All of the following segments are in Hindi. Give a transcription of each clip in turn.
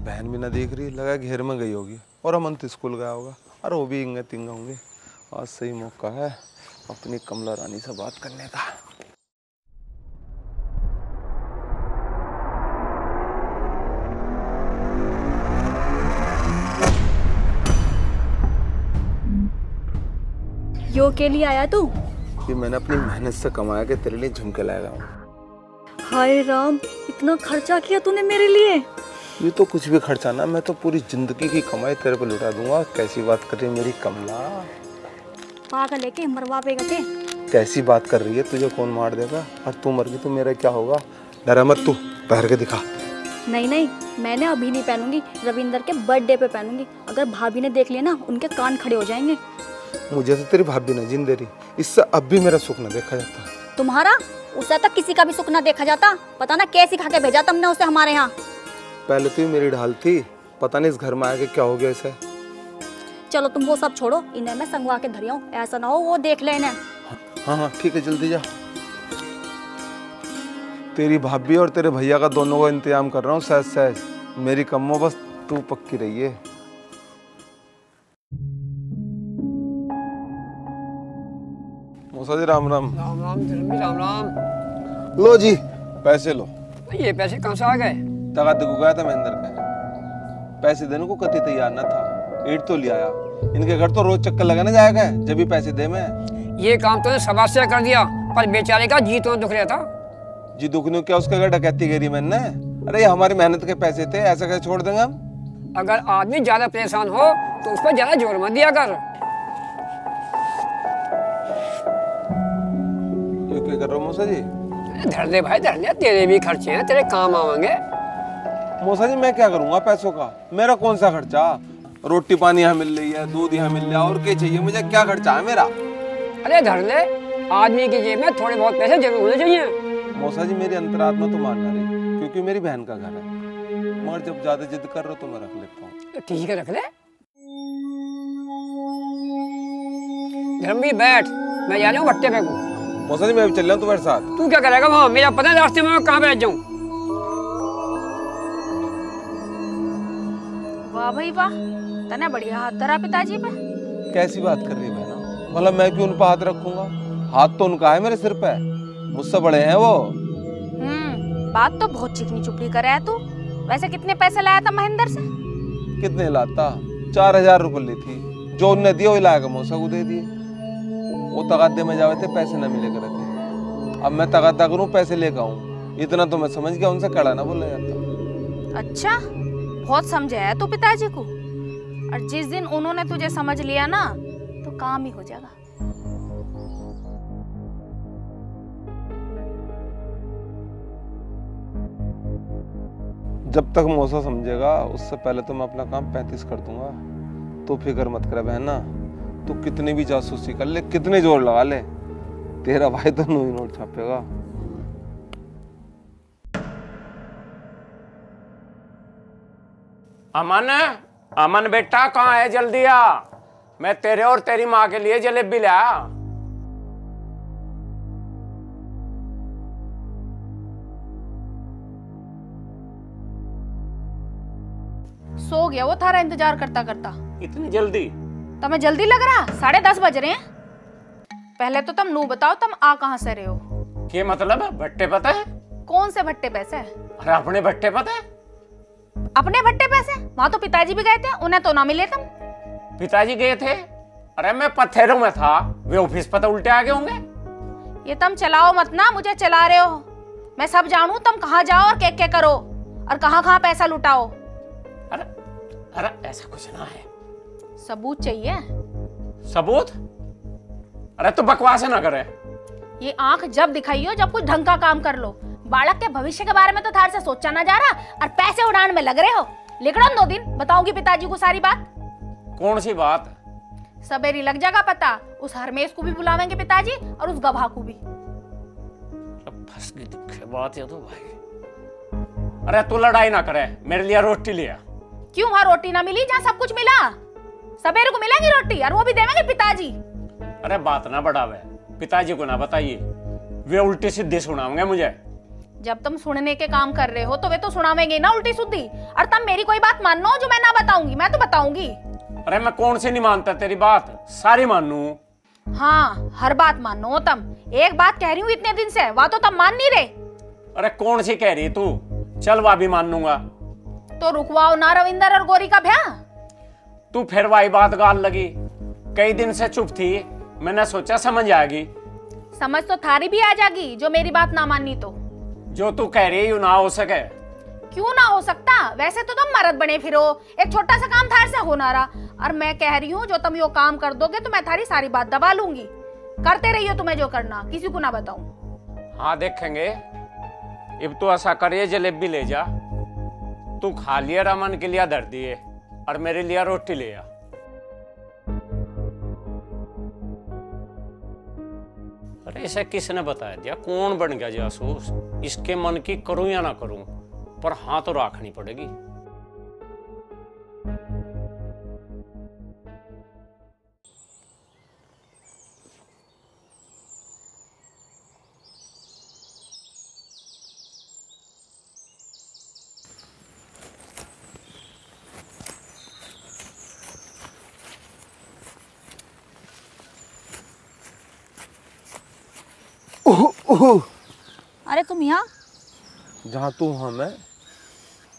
बहन भी ना देख रही, लगा घेर में गई होगी और अमन तो स्कूल गया होगा। अरे वो भी इंगे तिंगा होंगे। आज सही मौका है अपनी कमला रानी से बात करने का। यो के लिए आया तू? ये मैंने अपनी मेहनत से कमाया के तेरे लिए झुमके लाएगा। हाय राम, इतना खर्चा किया तूने मेरे लिए? ये तो कुछ भी खर्चा ना, मैं तो पूरी जिंदगी की कमाई तेरे पे लुटा दूंगा। कैसी बात कर रही है मेरी कमला? पागल है के मरवा पेगा के? कैसी बात कर रही है? तुझे कौन मार देगा? और तू मर गई तो मेरा क्या होगा? डरा मत, तू पहन के दिखा। नहीं नहीं, मैंने अभी नहीं पहनूंगी, रविंदर के बर्थडे पे पहनूंगी। अगर भाभी ने देख लिया ना, उनके कान खड़े हो जाएंगे। मुझे तो तेरी भाभी ना जिंदे रही, इससे अब भी मेरा सुख न देखा जाता। तुम्हारा? उससे तक किसी का भी सुख ना देखा जाता। पता ना कैसी खा के भेजा तुमने उसे हमारे यहाँ। पहले तो मेरी ढाल थी, पता नहीं इस घर में आके क्या हो गया इसे। चलो तुम वो सब छोड़ो, इन्हें मैं संगवा के धरिया हूँ, ऐसा ना हो वो देख ले इन्हें। हाँ हाँ ठीक है, जल्दी जा। तेरी भाभी और तेरे भैया का दोनों का इंतजाम कर रहा हूँ सहज सहज। मेरी कम्मो बस तू पक्की रही है। मौसा जी राम राम। राम राम धर्मी, राम राम। लो जी पैसे लो। ये पैसे कहाँ से आ गए? तगादे को गया था महेंद्र का, पैसे देने को कति तैयार ना था। ईट तो ले आया। इनके घर तो रोज चक्कर लगाने जाएगा जब भी पैसे दे। मैं ये काम तो सभा से कर दिया, पर बेचारे का जी तो दुख रहा था। जी दुखने क्या उसके घर डकैती करी मैंने? अरे ये हमारी मेहनत के पैसे थे, ऐसा कैसे छोड़ देंगे हम? अगर आदमी ज्यादा परेशान हो तो उस पर ज्यादा जोर मत दिया कर। ये क्या कर रहे हो मौसा जी? धर ले भाई धर ले, तेरे भी खर्चे हैं, तेरे काम आवेंगे। मौसा जी मैं क्या करूंगा पैसों का? मेरा कौन सा खर्चा? रोटी पानी यहाँ मिल रही है, दूध यहाँ मिल रहा है, और क्या चाहिए मुझे? क्या खर्चा है मेरा? अरे धर ले, आदमी की जेब में थोड़े बहुत पैसे जरूर होने चाहिए। मौसा जी मेरी अंतरात्मा तो मान ना रही, क्योंकि मेरी बहन का घर है। मगर जब ज्यादा जिद कर रहे हो तो मैं रख लेता हूँ। ठीक है रख ले। धर्मी बैठ, मैं जा रहा हूँ भट्टे पे को। मौसा जी मैं भी चल रहा हूँ तुम्हारे साथ। तू क्या करेगा वहाँ? मेरा पता है रास्ते में मैं कहाँ बैठ जाऊँ। वाह भाई वाह, तने बढ़िया हाथ धरा पिताजी पे। कैसी बात कर रही है बहना? भला मैं क्यों उन पर हाथ रखूंगा? हाथ तो उनका है मेरे सिर पे, मुझसे बड़े हैं वो। बात तो बहुत चिकनी चुपड़ी कर रहा है तू। वैसे कितने पैसे लाया था महेंद्र से? कितने लाता? 4000 रुपए ली थी, जो उनने दिया वही लाया मौसा को दे दिए। वो तगादे में जावे थे, पैसे न मिले करे थे। अब मैं तगादा करूं पैसे लेकर आऊं, इतना तो मैं समझ गया उनसे कड़ा ना बोला जाता। अच्छा, बहुत समझा है तू पिताजी को। और जिस दिन उन्होंने तुझे समझ लिया ना, तो काम ही हो जाएगा। जब तक मौसा समझेगा उससे पहले तो मैं अपना काम 35 कर दूंगा। तो फिक्र मत कर बहना, तू कितनी भी जासूसी कर ले, कितने जोर लगा ले, तेरा भाई तो नू ही नोट छापेगा। अमन, अमन बेटा कहाँ है? जल्दी आ, मैं तेरे और तेरी माँ के लिए जलेबी ले आया। सो गया वो थारा इंतजार करता करता। इतनी जल्दी? तुम्हें जल्दी लग रहा? 10:30 बज रहे हैं। पहले तो तुम नू बताओ, तुम आ कहाँ से रहे हो? क्या मतलब है? भट्टे पता है? कौन से भट्टे पैसे? अरे अपने भट्टे पता है? अपने भट्टे पैसे? वहाँ तो पिताजी भी गए थे, उन्हें तो ना मिले तुम। पिताजी गए थे? अरे मैं पत्थरों में था, वे ऑफिस पता उल्टे आ गए होंगे। ये तुम चलाओ मत ना, मुझे चला रहे हो। मैं सब जानू तुम कहाँ जाओ और क्या करो और कहाँ पैसा लुटाओ। अरे अरे ऐसा कुछ ना है। सबूत चाहिए? सबूत? अरे तो बकवास ना करे। ये आंख जब दिखाई हो जब कुछ ढंग का काम कर लो। बालक के भविष्य के बारे में तो थार से सोचा ना जा रहा और पैसे उड़ाने में लग रहे हो। लिखड़ो 2 दिन, बताऊंगी पिताजी को सारी बात। कौन सी बात? सबेरी लग जाएगा पता। उस हरमेश को भी बुलावेंगे पिताजी और उस गवाह को भी। फंस गई दुखे बात है तो भाई। अरे तू लड़ाई ना करे, मेरे लिए रोटी लिया। क्यों वहाँ रोटी ना मिली जहाँ सब कुछ मिला? सबेरे को मिलेगी रोटी और वो भी देवेंगे पिताजी। अरे बात ना बढ़ावे, पिताजी को ना बताइए, वे उल्टी सीधी सुनाओगे मुझे। जब तुम सुनने के काम कर रहे हो तो वे तो सुनावेंगे ना उल्टी सुद्धी। और तुम मेरी कोई बात मानो जो मैं ना बताऊंगी, मैं तो बताऊंगी। अरे मैं कौन सी नहीं मानता तेरी बात, सारी मानू। हाँ, हर बात मानो तुम। एक बात कह रही हूँ इतने दिन से, वह तो तुम मान नहीं रहे। अरे कौन सी कह रही तू? चल वह भी मान लूंगा। तो रुकवाओ ना रविंदर और गौरी का ब्याह। तू फिर वही बात गाल लगी। कई दिन से चुप थी, मैंने सोचा समझ आएगी। समझ तो थारी भी आ जाएगी जो मेरी बात ना मानी तो। जो तू कह रही है ना हो सके। क्यों ना हो सकता? वैसे तो तुम मर्द बने फिरो, एक छोटा सा काम थार से होना रहा। और मैं कह रही हूँ जो तुम यो काम कर दोगे तो मैं थारी सारी बात दबा लूंगी। करते रहियो तुम्हें जो करना, किसी को ना बताऊं। हाँ देखेंगे। अब तू ऐसा करिए, जलेबी ले जा। तू खा लिया, रमन के लिए धर दिए और मेरे लिए रोटी ले आ। अरे इसे किसने बताया दिया? कौन बन गया जासूस? इसके मन की करूं या ना करूं, पर हाँ तो रखनी पड़ेगी। अरे तुम यहाँ? जहाँ तू हाँ मैं,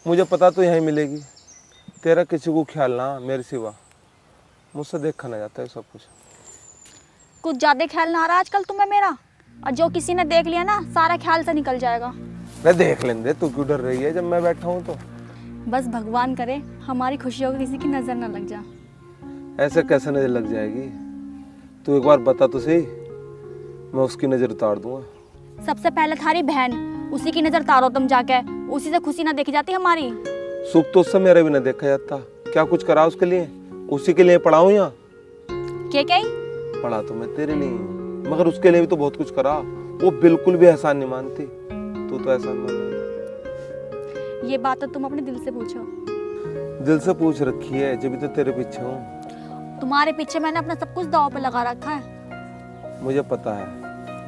मुझे पता तो यहीं मिलेगी। तेरा किसी को ख्याल ना मेरे सिवा, मुझसे देखा ना जाता है सब कुछ। कुछ ज्यादा ख्याल ना आ रहा आजकल तुम्हें मेरा, और जो किसी ने देख लिया ना सारा ख्याल से निकल जाएगा। अरे देख लेंदे, तू क्यों डर रही है जब मैं बैठा हूँ तो? बस भगवान करे हमारी खुशियों को किसी की नजर ना लग जा। ऐसे कैसे नजर लग जाएगी? तू एक बार बता तो सही, मैं उसकी नजर उतार दूंगा। सबसे पहले थारी बहन, उसी की नजर तारो तुम जाके, उसी से खुशी ना देखी जाती हमारी। सुख तो उससे मेरा भी ना देखा जाता। क्या कुछ करा उसके लिए? उसी के लिए पढ़ाऊं यहाँ? क्या पढ़ा तो मैं तेरे लिए, मगर उसके लिए भी तो बहुत कुछ करा। वो बिल्कुल भी एहसान नहीं मानती। तू तो एहसान मान। ये बात तो तुम अपने दिल से पूछो। दिल से पूछ रखी है, जब भी तो तेरे पीछे हूँ। तुम्हारे पीछे मैंने अपना सब कुछ दांव पे लगा रखा है। मुझे पता है,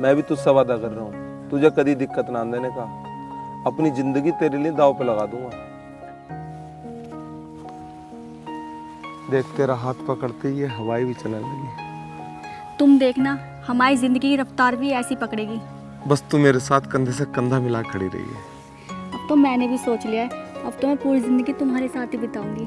मैं भी तुझसे वादा कर रहा हूँ तुझे कभी दिक्कत ना देने का। अपनी जिंदगी तेरे लिए दांव पे लगा दूंगा। देख, तेरा हाथ पकड़ते ही हवाई भी चलने लगी। तुम देखना हमारी जिंदगी की रफ्तार भी ऐसी पकड़ेगी। बस तू मेरे साथ कंधे से कंधा मिला खड़ी रही है। अब तो मैंने भी सोच लिया है, अब तो मैं पूरी जिंदगी तुम्हारे साथ ही बिताऊंगी।